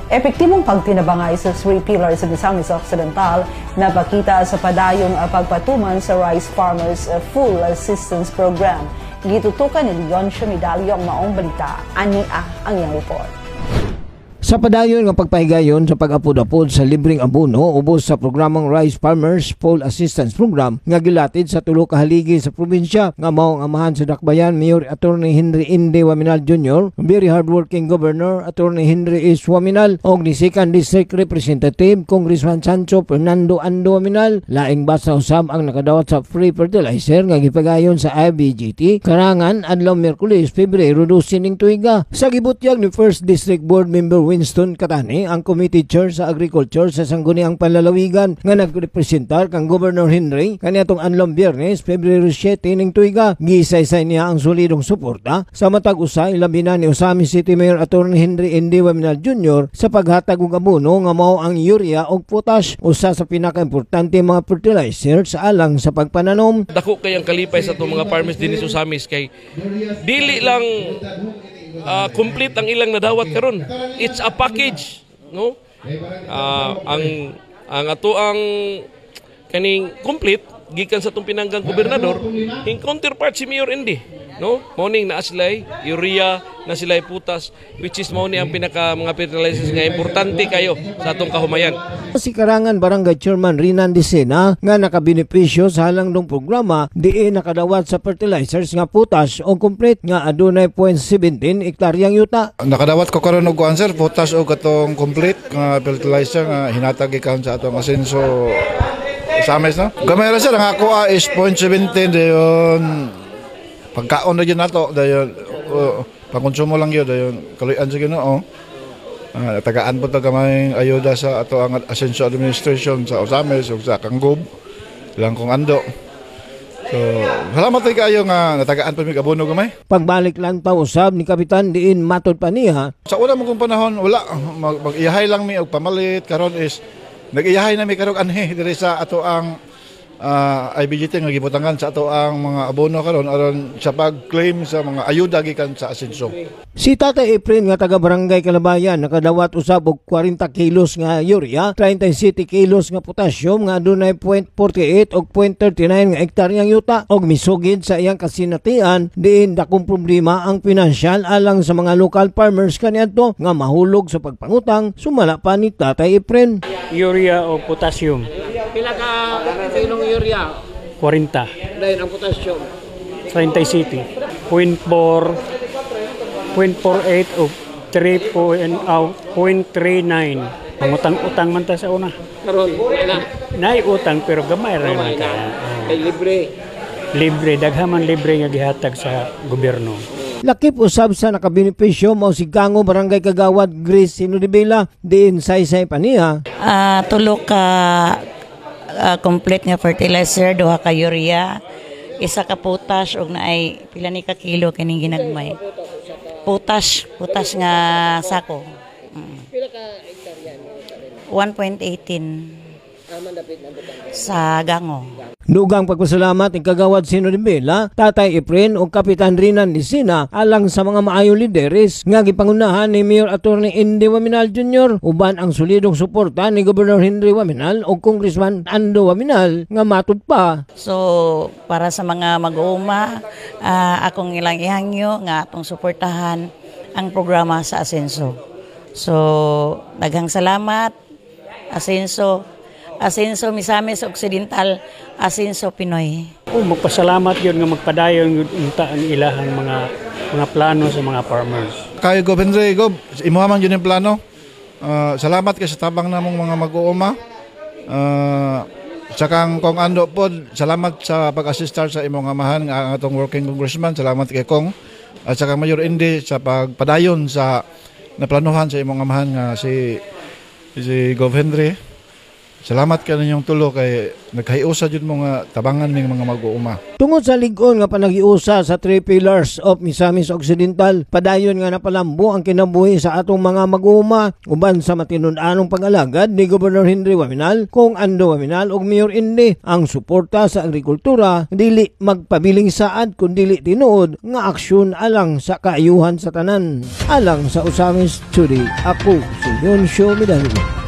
Epektibong pagtinabangay sa 3 pillars sa Misamis Occidental na pakita sa padayong pagpatuman sa Rice Farmers Full Assistance Program. Gitutukan ni Leoncio Medallo ang maong balita. Ania ang iyang report. Sa padayon nga pagpahigayon sa pag-apod-apod sa libreng abono ubos sa programang Rice Farmers Full Assistance Program nga gilatid sa tulo ka haligi sa probinsya nga mao ang amahan sa Dakbayan Mayor Attorney Henry Inde Waminal Jr., very hardworking Governor Attorney Henry S. Waminal og ni 2nd District Representative Congressman Sancho Fernando Ando Waminal. Laing basa usab ang nakadawat sa free fertilizer nga gipagayon sa IBGT karangan adlaw Miyerkules Pebrero 12 ning tuiga. Sa gibutyag ni 1st District Board Member Winston Katani, ang Committee Chair sa Agriculture sa Sangguniang Panlalawigan nga nagrepresentar kang Governor Henry kaniadtong adlaw Biyernes Pebrero 7 ning tuiga. Gisaysay niya ang solidong suporta sa matag usa ilabi na ni Usami City Mayor Attorney Henry Inde Waminal Jr. sa paghatag og abono nga mao ang urea ug potash, usa sa pinakaimportante mga fertilizer sa alang sa pagpananom. Dako kay ang kalipay sa itong mga farmers din sa Usamis kay dili lang complete ang ilang nadawat karon. It's a package, no? Ang ato ang kaning complete gikan sa itong pinanggang gobernador, in counterpart si Mayor Indi, no? Morning na sila'y urea, na sila'y putas, which is morning ang pinaka mga fertilizers nga importante kayo sa atong kahumayan. Si Karangan Barangay Chairman Rinan Dicena nga nakabenepisyo sa halang dong programa diin nakadawat sa fertilizers nga putas o complete nga adunay 0.17 hektaryang yuta. Nakadawat ko karon og answer putas o katong complete nga fertilizer nga hinatag gikan sa atong asenso Usamis, no? Gamay ra siya ang ako is 0.17 dayon pagkaon na yun nato dayon pangkonsumo lang yun dayon kaluyan sa Ginoo. Tagaan po tagamay ayuda sa ato ang Asenso Administration sa Usamis ug sa Kanggob lang kung ando. So, salamat kayo nga natagaan pa mi abono gamay. Pagbalik lang pa usab ni Kapitan diin matod pa niya. Sa una mong panahon wala mag-iyahay lang mi og pamalit karon is nag-iyahay na mi karong anhi diri sa ato ang IBGT nga gibutangan sa ato ang mga abono karon aron sa pag-claim sa mga ayuda gikan sa Asenso. Si Tatay Efren nga taga Barangay Calabayan nakadawat usab og 40 kilos nga urea, 37 kilos nga potassium nga adunay 0.48 og 0.39 nga hektaryang yuta og misugid sa iyang kasinatian diin dakong problema ang pinansyal alang sa mga local farmers kaniadto nga mahulog sa pagpangutang sumala pa ni Tatay Efren. Urea o potassium. Pila ka kilong urea? 40. Dahil ang potassium? 37. 0.4, 0.48 o 3.39. Pangutang-utang man ta sa una. Karon, wala. Nay utang pero gamay ra man ta. Ay libre. Libre, daghaman libre nga gihatag sa gobyerno. Lakip usab sa nakabenepisyo mao si Gango Barangay Kagawad Grace Sinudibela diin saysay pa niya. Tulo ka complete nga fertilizer, duha ka urea, isa ka potash ug naay pila ni ka kilo kining ginagmay. Potash nga sako. Pila ka hektaryan? 1.18 sa Gango. Dugang pagpasalamat ang Kagawad Sinudibela, Tatay Efren o Kapitan Rinan Dicena alang sa mga maayong lideres nga gipangunahan ni Mayor Attorney Inde Waminal Jr. uban ang solidong suporta ni Governor Henry Waminal o Congressman Ando Waminal nga matud pa. So para sa mga mag-uuma, akong ilang ihangyo nga atong suportahan ang programa sa Asenso. So daghang salamat Asenso Misamis Occidental, Asenso Pinoy. Magpasalamat yun nga magpadayon unta ang ilahang mga plano sa mga farmers. Kayo Gob Henry, Gob, imuha man yun yung plano. Salamat kay sa tabang namong mga mag-uuma. Sakang Kong Ando po, salamat sa pag-assistar sa imong amahan nga atong working congressman. Salamat kay Kong at saka Mayor Indi sa pagpadayon sa naplanuhan sa imong amahan nga si Gov Henry. Salamat ka ninyong tulo kay naghiusa jud mo nga tabangan ning mga mag-uuma. Tungod sa ligon nga panagiusa sa 3 pillars of Misamis Occidental, padayon nga napalambo ang kinabuhi sa atong mga mag-uuma uban sa matinun-anong pag-alagad ni Gobernador Henry Waminal, Kong Ando Waminal ug Mayor Indi. Ang suporta sa agrikultura dili magpabiling saad kundi tinuod nga aksyon alang sa kaayuhan sa tanan. Alang sa Usamis Today, ako si Leoncio Medallo.